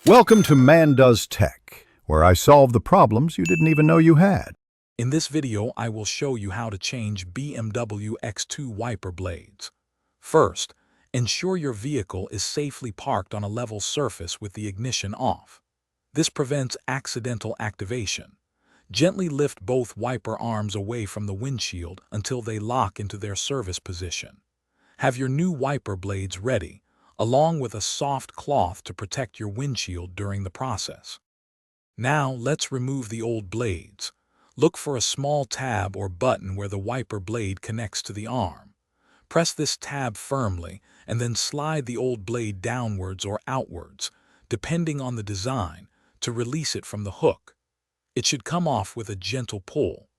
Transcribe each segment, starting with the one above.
Welcome to Man Does Tech, where I solve the problems you didn't even know you had. In this video, I will show you how to change BMW X2 wiper blades. First, ensure your vehicle is safely parked on a level surface with the ignition off. This prevents accidental activation. Gently lift both wiper arms away from the windshield until they lock into their service position. Have your new wiper blades ready, along with a soft cloth to protect your windshield during the process. Now, let's remove the old blades. Look for a small tab or button where the wiper blade connects to the arm. Press this tab firmly and then slide the old blade downwards or outwards, depending on the design, to release it from the hook. It should come off with a gentle pull.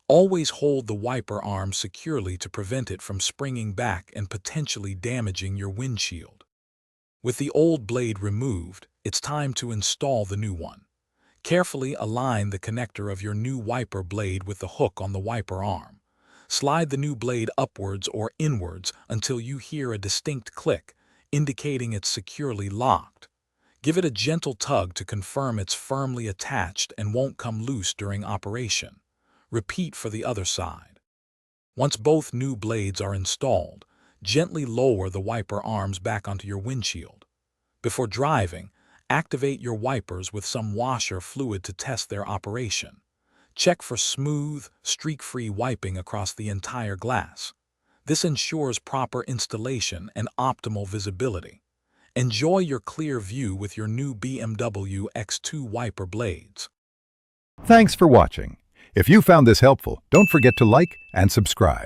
Always hold the wiper arm securely to prevent it from springing back and potentially damaging your windshield. With the old blade removed, it's time to install the new one. Carefully align the connector of your new wiper blade with the hook on the wiper arm. Slide the new blade upwards or inwards until you hear a distinct click, indicating it's securely locked. Give it a gentle tug to confirm it's firmly attached and won't come loose during operation. Repeat for the other side. Once both new blades are installed, gently lower the wiper arms back onto your windshield. Before driving, activate your wipers with some washer fluid to test their operation. Check for smooth, streak-free wiping across the entire glass. This ensures proper installation and optimal visibility. Enjoy your clear view with your new BMW X2 wiper blades. Thanks for watching. If you found this helpful, don't forget to like and subscribe.